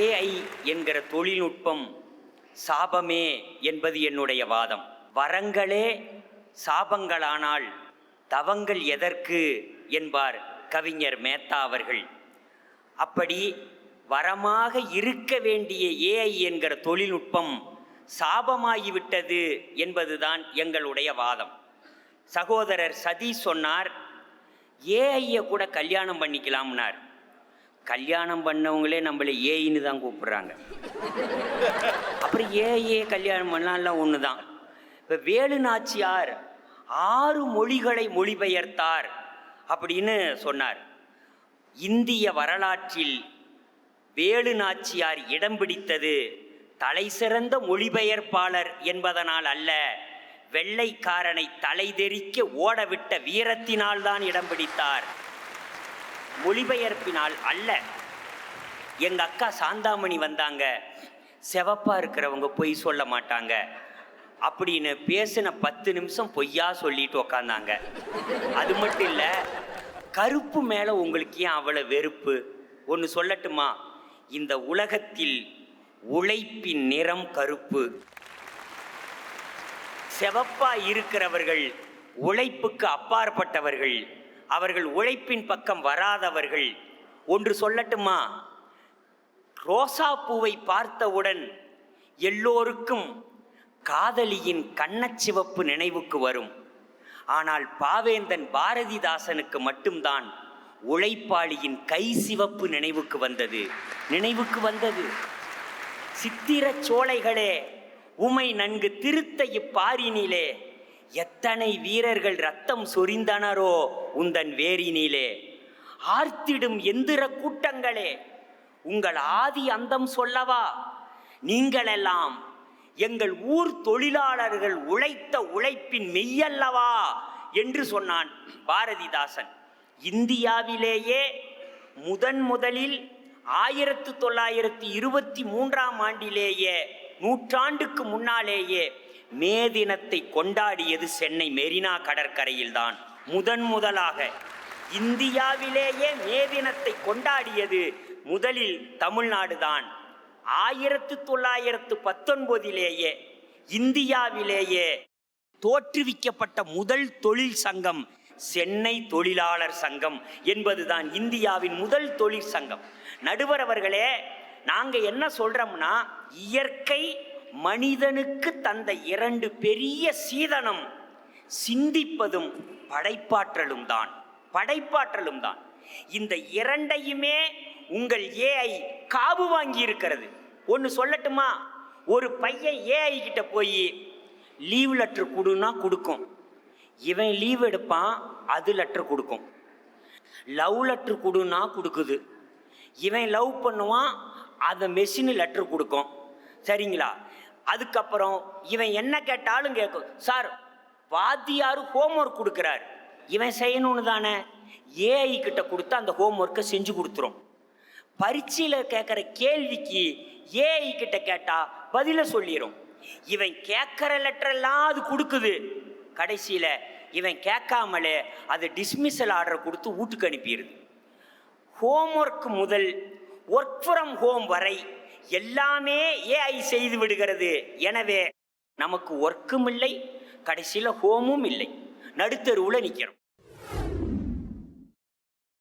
AI என்கிற தொழில்நுட்பம் சாபமே என்பது என்னுடைய வாதம். வரங்களே சாபங்களானால் தவங்கள் எதற்கு என்பார் கவிஞர் மேத்தா அவர்கள். அப்படி வரமாக இருக்க வேண்டிய ஏஐ என்கிற தொழில்நுட்பம் சாபமாகிவிட்டது என்பதுதான் எங்களுடைய வாதம். சகோதரர் சதீஷ் சொன்னார், ஏஐயை கூட கல்யாணம் பண்ணிக்கலாம்னார். கல்யாணம் பண்ணவங்களே நம்மளை ஏஐன்னு தான் கூப்பிட்றாங்க. அப்புறம் ஏஐயே கல்யாணம் பண்ணலாம் ஒன்று தான். இப்போ வேலு நாச்சியார் 6 மொழிகளை மொழிபெயர்த்தார் அப்படின்னு சொன்னார். இந்திய வரலாற்றில் வேலு நாச்சியார் இடம் பிடித்தது தலை சிறந்த மொழிபெயர்ப்பாளர் என்பதனால் அல்ல, வெள்ளைக்காரனை தலை தெறிக்க ஓடவிட்ட வீரத்தினால் தான் இடம் பிடித்தார், மொழிபெயர்ப்பினால் அல்ல. எங்க அக்கா சாந்தாமணி வந்தாங்க, செவப்பா இருக்கிறவங்க பொய் சொல்ல மாட்டாங்க அப்படின்னு பேசின 10 நிமிஷம் பொய்யா சொல்லிட்டு உக்காந்தாங்க. அது மட்டும் இல்லை, கருப்பு மேலே உங்களுக்கு ஏன் அவ்வளோ வெறுப்பு? ஒன்று சொல்லட்டுமா, இந்த உலகத்தில் உழைப்பின் நிறம் கருப்பு. செவப்பா இருக்கிறவர்கள் உழைப்புக்கு அப்பாற்பட்டவர்கள், அவர்கள் உழைப்பின் பக்கம் வராதவர்கள். ஒன்று சொல்லட்டுமா, ரோசா பூவை பார்த்தவுடன் எல்லோருக்கும் காதலியின் கண்ணச்சிவப்பு நினைவுக்கு வரும். ஆனால் பாவேந்தன் பாரதிதாசனுக்கு மட்டும்தான் உழைப்பாளியின் கை சிவப்பு நினைவுக்கு வந்தது. சித்திர சோலைகளே, உமை நன்கு திருத்த இப்பாரினிலே, எத்தனை வீரர்கள் ரத்தம் சொரிந்தனரோ உந்தன் வேரினிலே. ஆர்த்திடும் எந்திர கூட்டங்களே, உங்கள் ஆதி அந்தம் சொல்லவா? நீங்களெல்லாம் எங்கள் ஊர் தொழிலாளர்கள் உழைத்த உழைப்பின் மெய்யல்லவா என்று சொன்னான் பாரதிதாசன். இந்தியாவிலேயே முதலில் 1923ஆம் ஆண்டிலேயே, நூற்றாண்டுக்கு முன்னாலேயே மே தினத்தை கொண்டாடியது சென்னை மெரினா கடற்கரையில் தான். முதலாக இந்தியாவிலேயே மே தினத்தை கொண்டாடியது முதலில் தமிழ்நாடு தான். 1919 இந்தியாவிலேயே தோற்றுவிக்கப்பட்ட முதல் தொழில் சங்கம் சென்னை தொழிலாளர் சங்கம் என்பதுதான் இந்தியாவின் முதல் தொழில் சங்கம். நடுவர் அவர்களே, நாங்க என்ன சொல்றோம்னா, இயற்கை மனிதனுக்கு தந்த 2 பெரிய சீதனம் சிந்திப்பதும் படைப்பாற்றலும் தான். இந்த 2ஐயுமே உங்கள் ஏஐ காவு வாங்கி இருக்கிறது. ஒன்று சொல்லட்டுமா, ஒரு பையன் ஏஐ கிட்ட போய் லீவ் லெட்டர் கொடுன்னா கொடுக்கும், இவன் லீவ் எடுப்பான், அது லெட்டர் கொடுக்கும். லவ் லெட்டர் கொடுன்னா கொடுக்குது, இவன் லவ் பண்ணுவான், அதை மெஷினு லெட்டர் கொடுக்கும். சரிங்களா? அதுக்கப்புறம் இவன் என்ன கேட்டாலும் கேட்கும். சார், வாத்தியார் ஹோம்ஒர்க் கொடுக்குறார், இவன் செய்யணும்னு தானே ஏஐ கிட்ட கொடுத்து அந்த ஹோம்ஒர்க்கை செஞ்சு கொடுத்துரும். பரீட்சையில் கேட்குற கேள்விக்கு ஏஐ கிட்ட கேட்டால் பதிலை சொல்லிடும். இவன் கேட்குற லெட்டரெல்லாம் அது கொடுக்குது. கடைசியில் இவன் கேட்காமலே அது டிஸ்மிஸல் ஆர்டர் கொடுத்து வீட்டுக்கு அனுப்பிடுது. ஹோம்ஒர்க் முதல் ஒர்க் ஃப்ரம் ஹோம் வரை எல்லாமே ஏஐ செய்து விடுகிறது. எனவே நமக்கு ஒர்க்கும் இல்லை, கடைசியில் ஹோமும் இல்லை, நடுத்தருவில் நிற்கிறோம்.